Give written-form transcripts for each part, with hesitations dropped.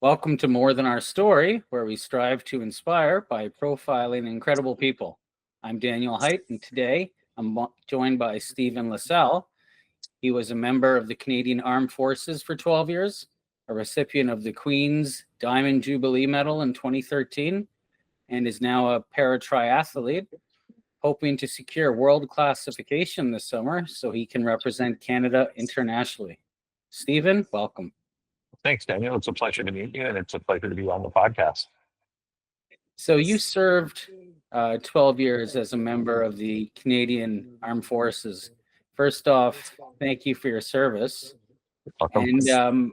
Welcome to More Than Our Story, where we strive to inspire by profiling incredible people. I'm Daniel Height, and today I'm joined by Stephen LaSalle. He was a member of the Canadian Armed Forces for 12 years, a recipient of the Queen's Diamond Jubilee Medal in 2013, and is now a para-triathlete, hoping to secure world classification this summer so he can represent Canada internationally. Stephen, welcome. Thanks, Daniel. It's a pleasure to meet you, and it's a pleasure to be on the podcast. So you served 12 years as a member of the Canadian Armed Forces. First off, thank you for your service. Welcome. And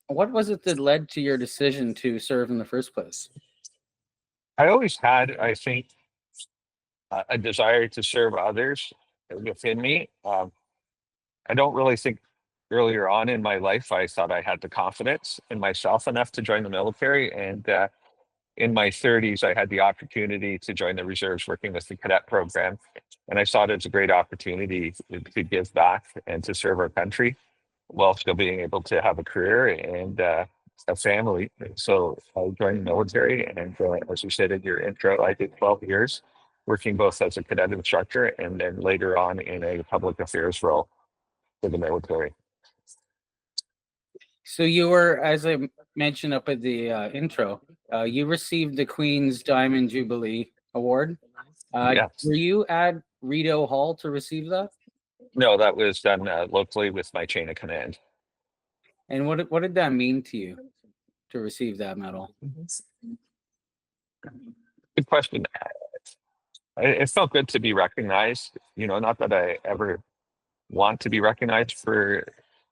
what was it that led to your decision to serve in the first place? I always had, I think, a desire to serve others within me. I don't really think earlier on in my life I thought I had the confidence in myself enough to join the military. And in my 30s, I had the opportunity to join the reserves working with the cadet program. And I saw it as a great opportunity to give back and to serve our country while still being able to have a career and a family. So I joined the military. And as you said in your intro, I did 12 years working both as a cadet instructor and then later on in a public affairs role for the military. So you were, as I mentioned up at the intro, you received the Queen's Diamond Jubilee Award. Yes. Were you at Rideau Hall to receive that? No, that was done locally with my chain of command. And what did that mean to you to receive that medal? Good question. It felt good to be recognized. Not that I ever want to be recognized for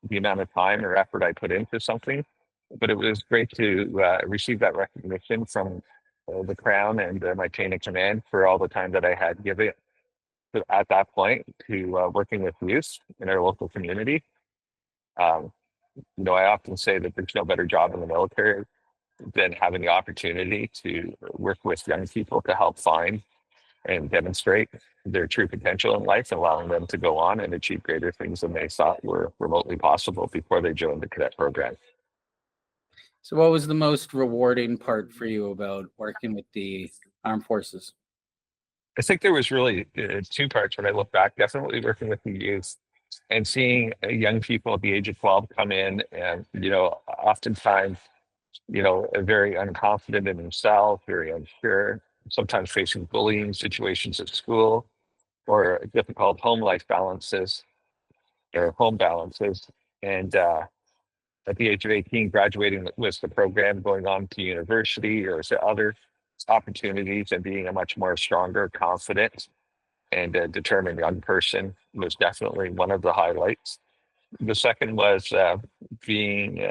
the amount of time or effort I put into something, but it was great to receive that recognition from the Crown and my chain of command for all the time that I had given at that point to working with youth in our local community. I often say that there's no better job in the military than having the opportunity to work with young people to help find and demonstrate their true potential in life, allowing them to go on and achieve greater things than they thought were remotely possible before they joined the cadet program. So what was the most rewarding part for you about working with the armed forces? I think there was really two parts when I look back. Definitely working with the youth and seeing young people at the age of 12 come in and, oftentimes, very unconfident in themselves, very unsure, sometimes facing bullying situations at school or difficult home life balances or home balances. And at the age of 18, graduating with the program, going on to university or to other opportunities and being a much more stronger, confident, and determined young person was definitely one of the highlights. The second was being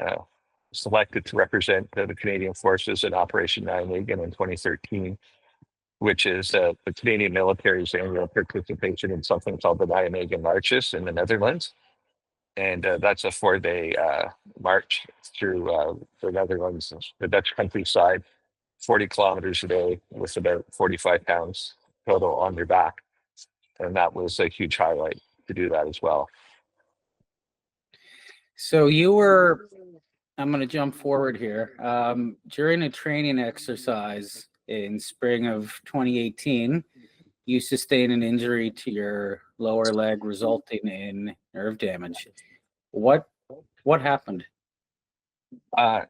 selected to represent the Canadian Forces in Operation Nijmegen in 2013, which is the Canadian military's annual participation in something called the Nijmegen Marches in the Netherlands. And that's a 4-day march through the Netherlands, the Dutch countryside, 40 kilometers a day with about 45 pounds total on your back. And that was a huge highlight to do that as well. So you were, I'm going to jump forward here. During a training exercise in spring of 2018, you sustained an injury to your lower leg, resulting in nerve damage. What happened? I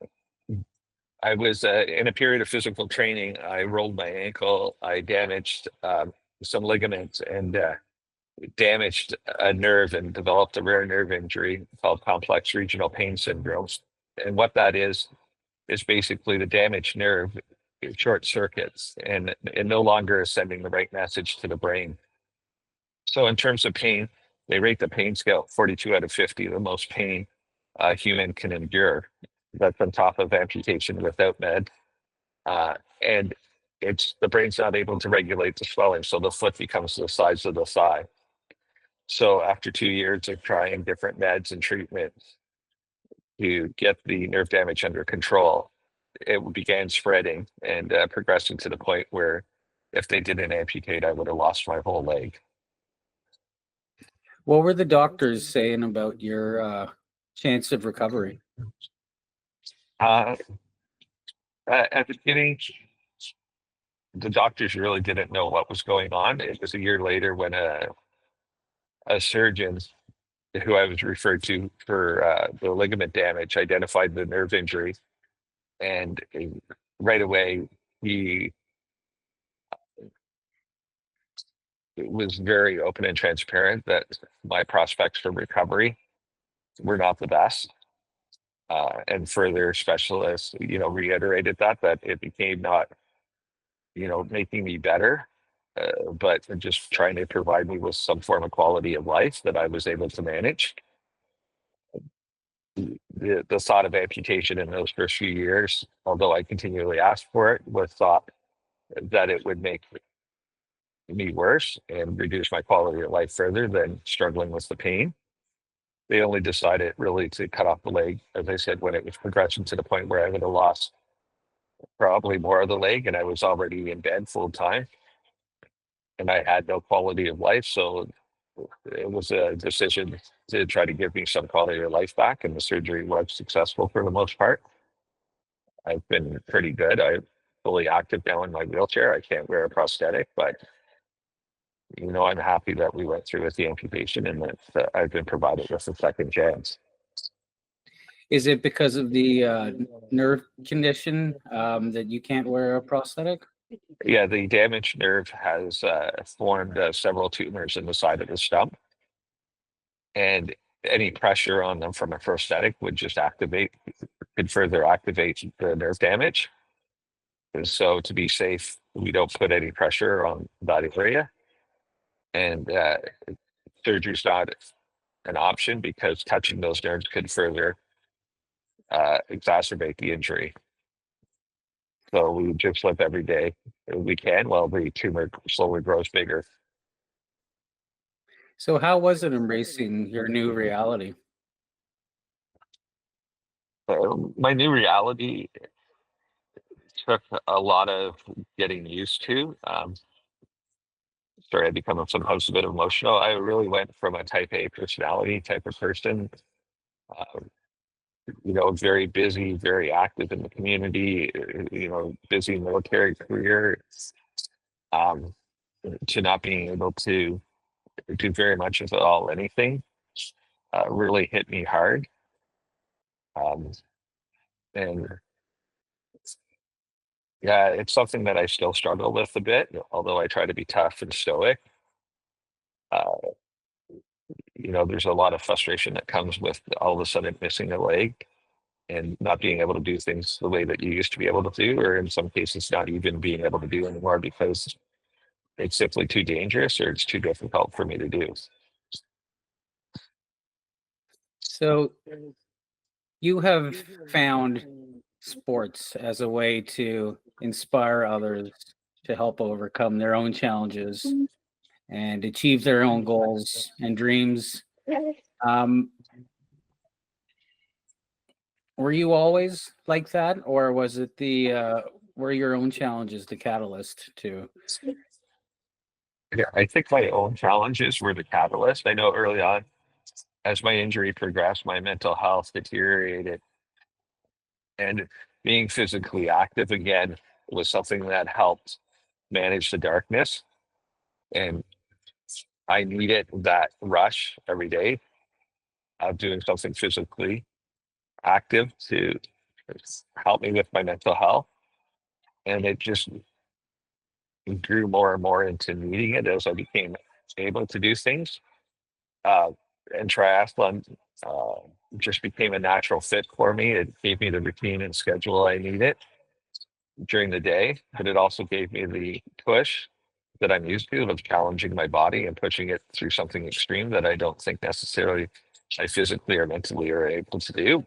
was in a period of physical training. I rolled my ankle. I damaged some ligaments and damaged a nerve and developed a rare nerve injury called complex regional pain syndrome. And what that is basically the damaged nerve short circuits and it no longer is sending the right message to the brain. So in terms of pain, they rate the pain scale 42 out of 50, the most pain a human can endure. That's on top of amputation without med. And the brain's not able to regulate the swelling, so the foot becomes the size of the thigh. So after 2 years of trying different meds and treatments to get the nerve damage under control, it began spreading and progressing to the point where if they didn't amputate, I would have lost my whole leg. What were the doctors saying about your chance of recovery? Uh, at the beginning, the doctors really didn't know what was going on. It was a year later when a surgeon who I was referred to for the ligament damage identified the nerve injury, and right away he was very open and transparent that my prospects for recovery were not the best. And further specialists, reiterated that it became not, making me better, but just trying to provide me with some form of quality of life that I was able to manage. The thought of amputation in those first few years, although I continually asked for it, was thought that it would make me worse and reduce my quality of life further than struggling with the pain. They only decided really to cut off the leg, as I said, when it was progressing to the point where I would have lost probably more of the leg and I was already in bed full time and I had no quality of life. So it was a decision to try to give me some quality of life back, and the surgery was successful for the most part. I've been pretty good. I'm fully active now in my wheelchair. I can't wear a prosthetic, but I'm happy that we went through with the amputation and that I've been provided with a second chance. Is it because of the nerve condition that you can't wear a prosthetic? Yeah, the damaged nerve has formed several tumors in the side of the stump, and any pressure on them from a prosthetic would just could further activate the nerve damage. And so to be safe, we don't put any pressure on that area. And surgery's not an option because touching those nerves could further exacerbate the injury. So we just live every day we can while the tumor slowly grows bigger. So how was it embracing your new reality? My new reality took a lot of getting used to. Sorry, I become sometimes a bit emotional. I really went from a type A personality type of person, uh, very busy, very active in the community, busy military career, um, to not being able to do very much of it all anything, really hit me hard. Um, and yeah, it's something that I still struggle with a bit, although I try to be tough and stoic. Uh, there's a lot of frustration that comes with all of a sudden missing a leg and not being able to do things the way that you used to be able to do, or in some cases, not even being able to do anymore because it's simply too dangerous or it's too difficult for me to do. So you have found sports as a way to inspire others to help overcome their own challenges and achieve their own goals and dreams. Um, were you always like that, or was it were your own challenges the catalyst to? Yeah, I think my own challenges were the catalyst. I know early on, as my injury progressed, my mental health deteriorated, and being physically active again was something that helped manage the darkness. And I needed that rush every day of doing something physically active to help me with my mental health. And it just grew more and more into needing it as I became able to do things. Uh, and triathlon uh, just became a natural fit for me. It gave me the routine and schedule I needed during the day, but it also gave me the push that I'm used to of challenging my body and pushing it through something extreme that I don't think necessarily I physically or mentally are able to do.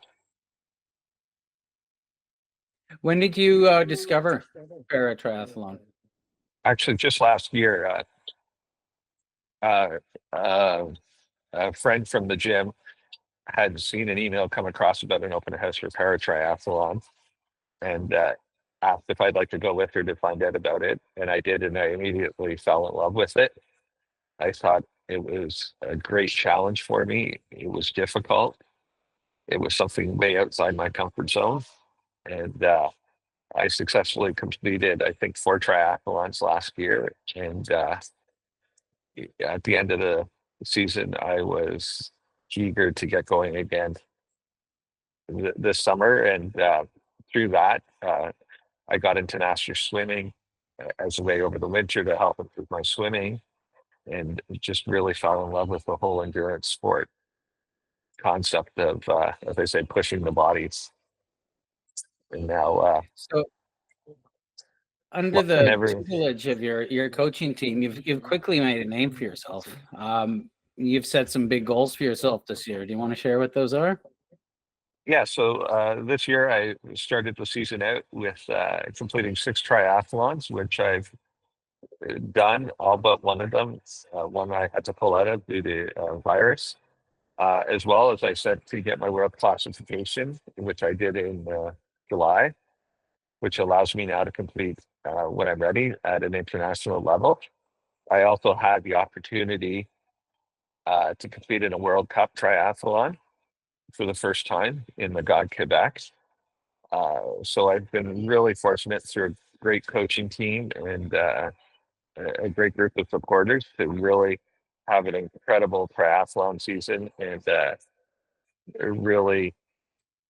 When did you discover para triathlon? Actually, just last year, uh, uh, a friend from the gym had seen an email come across about an open house for para triathlon and asked if I'd like to go with her to find out about it. And I did, and I immediately fell in love with it. I thought it was a great challenge for me. It was difficult. It was something way outside my comfort zone. And I successfully completed, I think, 4 triathlons last year. And at the end of the season, I was eager to get going again this summer. And through that, I got into master swimming as a way over the winter to help improve my swimming, and just really fell in love with the whole endurance sport concept of, as I said, pushing the bodies. And now, So under and the every tutelage of your coaching team, you've quickly made a name for yourself. You've set some big goals for yourself this year. Do you want to share what those are? Yeah, so this year I started the season out with completing 6 triathlons, which I've done all but one of them. One I had to pull out of due to virus, as well as I said to get my world classification, which I did in July, which allows me now to complete when I'm ready at an international level. I also had the opportunity to compete in a World Cup triathlon for the first time in Magog, Quebec. So I've been really fortunate through a great coaching team and a great group of supporters to really have an incredible triathlon season and really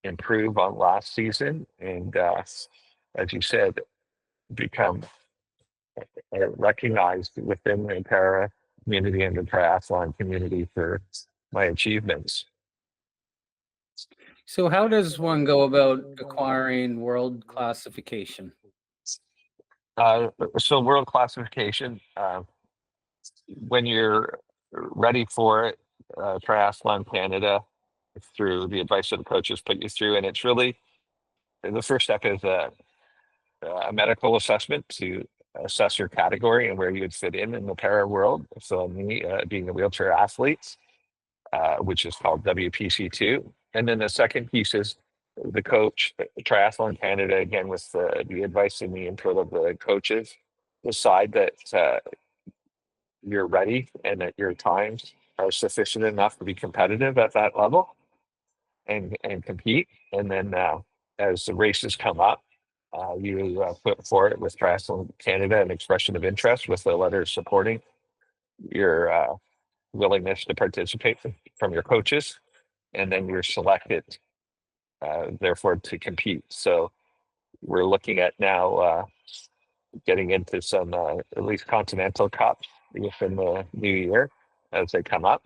improve on last season. And as you said, become recognized within the para community and the triathlon community for my achievements. So how does one go about acquiring world classification? So world classification, when you're ready for it, Triathlon Canada, through the advice of the coaches, put you through, and it's really the first step is a medical assessment to assess your category and where you would fit in the para world. So me being a wheelchair athlete, which is called WPC2. And then the second piece is the coach, Triathlon Canada, again, with the advice and the input of the coaches, decide that you're ready and that your times are sufficient enough to be competitive at that level and compete. And then as the races come up, you put forward with Triathlon Canada an expression of interest with the letter supporting your willingness to participate from your coaches, and then you're selected, therefore, to compete. So we're looking at now getting into some at least continental cups within the new year as they come up,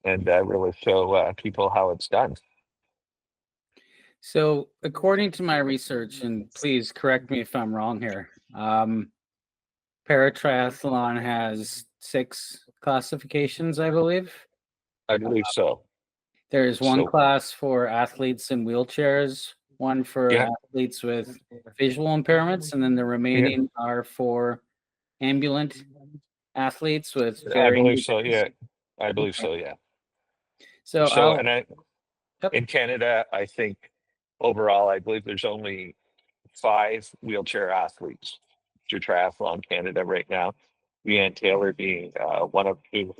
and really show people how it's done. So according to my research, and please correct me if I'm wrong here, paratriathlon has 6 classifications, I believe. I believe so. There's one So class for athletes in wheelchairs, one for yeah, athletes with visual impairments, and then the yeah, remaining are for ambulant athletes with I believe varying. so. Yeah, I believe so. Yeah. So So, I'll. and I Yep. in Canada, I think overall, I believe there's only 5 wheelchair athletes through Triathlon Canada right now. Leanne Taylor being one of who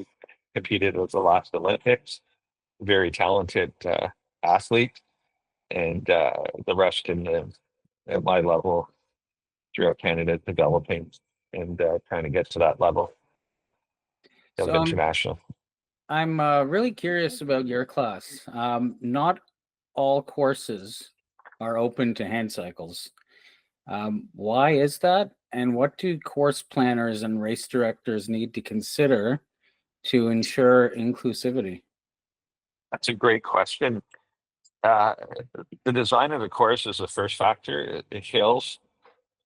competed at the last Olympics, very talented athlete, and the rest at my level throughout Canada developing and trying to get to that level of So international. I'm really curious about your class. Not all courses are open to hand cycles. Why is that? And what do course planners and race directors need to consider to ensure inclusivity? That's a great question. Uh, the design of the course is the first factor. The hills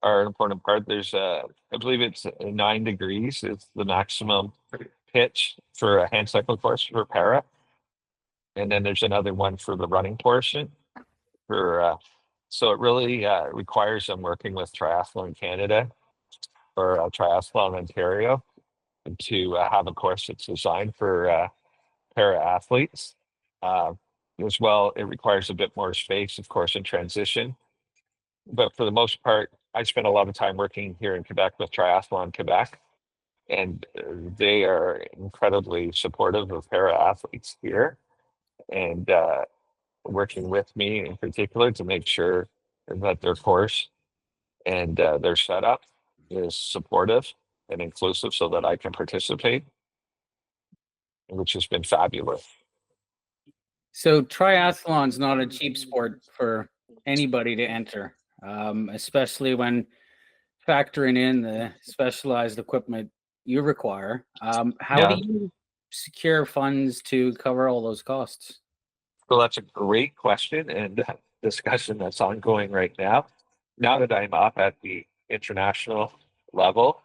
are an important part. There's I believe it's 9 degrees is the maximum pitch for a hand cycle course for para, and then there's another one for the running portion. For so it really requires them working with Triathlon Canada or Triathlon Ontario to have a course that's designed for para athletes. Uh, as well, it requires a bit more space, of course, in transition. But for the most part, I spent a lot of time working here in Quebec with Triathlon Quebec, and they are incredibly supportive of para athletes here and working with me in particular to make sure that their course and their setup is supportive and inclusive so that I can participate, which has been fabulous. So triathlon's not a cheap sport for anybody to enter, especially when factoring in the specialized equipment you require. How do Yeah. you secure funds to cover all those costs? So that's a great question and discussion that's ongoing right now. Now that I'm up at the international level,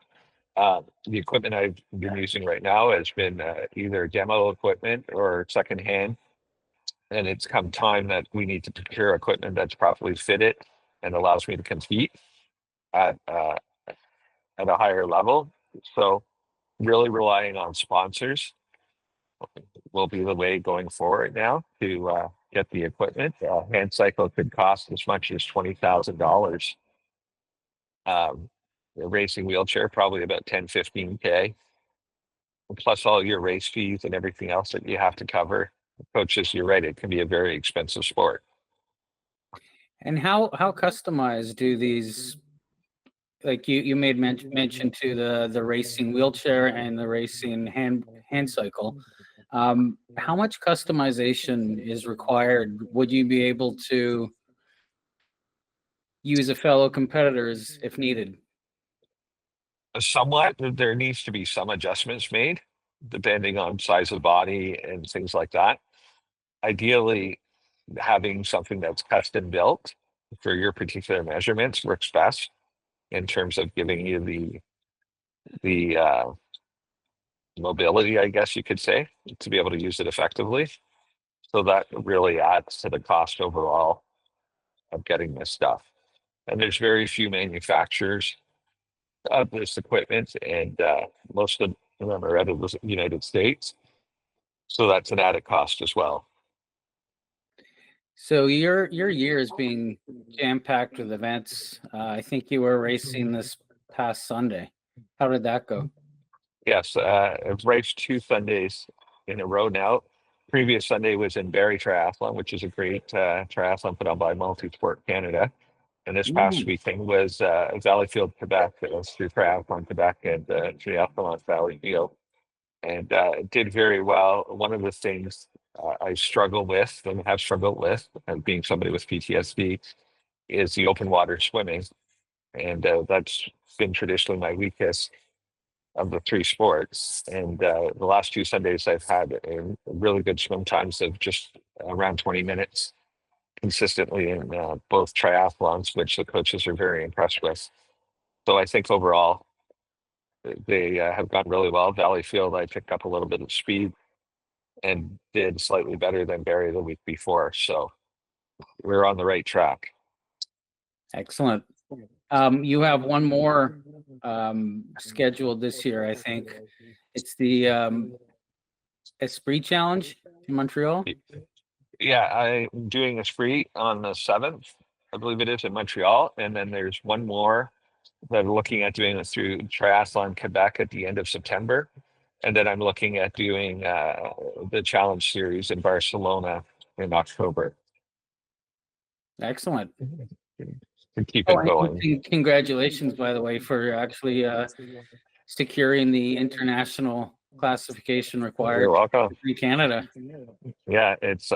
the equipment I've been using right now has been either demo equipment or secondhand. And it's come time that we need to procure equipment that's properly fitted and allows me to compete at, uh, at a higher level. So, really relying on sponsors will be the way going forward now to get the equipment. Hand cycle could cost as much as $20,000. The racing wheelchair, probably about 10, 15K, plus all your race fees and everything else that you have to cover. Coaches, you're right, it can be a very expensive sport. And how customized do these, like you made mention to the racing wheelchair and the racing hand cycle? How much customization is required? Would you be able to use a fellow competitors if needed? Somewhat, there needs to be some adjustments made depending on size of body and things like that. Ideally, having something that's custom built for your particular measurements works best in terms of giving you the mobility, I guess you could say, to be able to use it effectively. So that really adds to the cost overall of getting this stuff. And there's very few manufacturers of this equipment, and most of them are out of the United States. So that's an added cost as well. So your year is being jam-packed with events. I think you were racing this past Sunday. How did that go? Yes, I've raced 2 Sundays in a row now. Previous Sunday was in Barrie Triathlon, which is a great triathlon put on by Multisport Canada. And this past Mm. weekend was Valleyfield, Quebec. It was through Triathlon Quebec and Triathlon Valleyfield. And it did very well. One of the things I struggle with and have struggled with, being somebody with PTSD, is the open water swimming. And that's been traditionally my weakest of the three sports. And the last 2 Sundays, I've had a really good swim times of just around 20 minutes consistently in both triathlons, which the coaches are very impressed with. So I think overall, they have gone really well. Valleyfield, I picked up a little bit of speed and did slightly better than Barrie the week before. So we're on the right track. Excellent. You have one more scheduled this year, I think. It's the Esprit Challenge in Montreal. Yeah, I'm doing a spree on the 7th, I believe it is, in Montreal. And then there's one more that I'm looking at doing it through Triathlon Quebec at the end of September. And then I'm looking at doing the challenge series in Barcelona in October Excellent. to keep Oh, it going. and congratulations, by the way, for actually securing the international classification required You're welcome. in Canada. Yeah, it's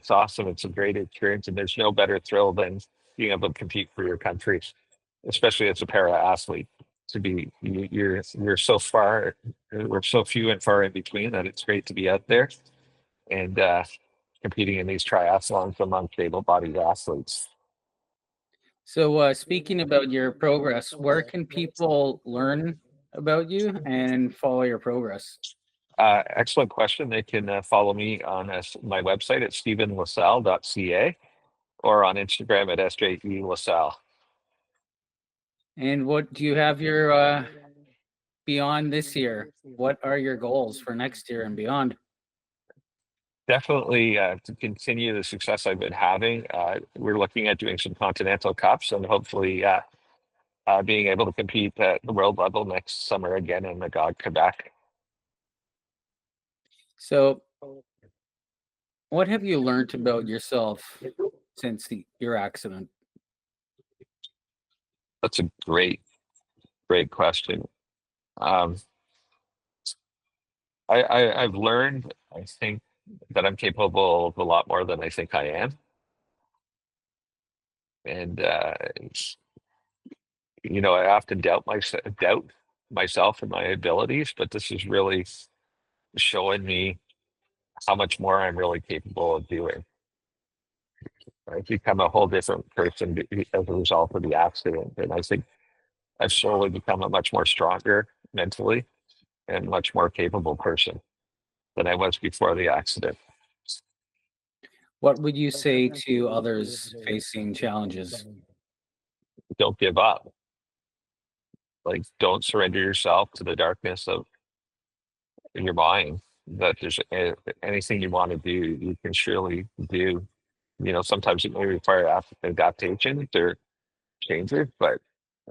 awesome. It's a great experience, and there's no better thrill than being able to compete for your country, especially as a para athlete. To be you're so far, we're so few and far in between that it's great to be out there and competing in these triathlons amongst able-bodied athletes. So, speaking about your progress, where can people learn about you and follow your progress? Excellent question. They can follow me on my website at stephenlasalle.ca or on Instagram at SJE And what do you have your beyond this year? What are your goals for next year and beyond? Definitely to continue the success I've been having. We're looking at doing some continental cups and hopefully being able to compete at the world level next summer again in Magog, Quebec. So, what have you learned about yourself since your accident? That's a great question. Um, I've learned, I think, that I'm capable of a lot more than I think I am. And I often doubt myself and my abilities, but this is really showing me how much more I'm really capable of doing. I've become a whole different person as a result of the accident, and I think I've slowly become a much more stronger mentally and much more capable person than I was before the accident. What would you say to others facing challenges? Don't give up. Like, don't surrender yourself to the darkness of your mind. That there's anything you want to do, you can surely do. Sometimes it may require adaptation or changes, but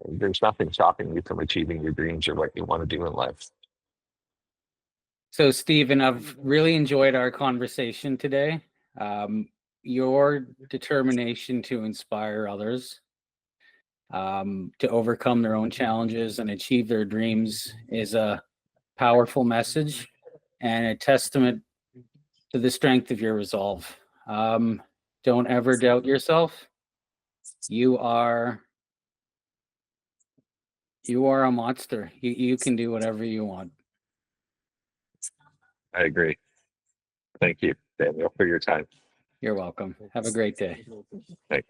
there's nothing stopping you from achieving your dreams or what you want to do in life. So, Stephen, I've really enjoyed our conversation today. Your determination to inspire others to overcome their own challenges and achieve their dreams is a powerful message and a testament to the strength of your resolve. Don't ever doubt yourself. You are a monster. You can do whatever you want. I agree. Thank you, Daniel, for your time. You're welcome. Have a great day. Thanks.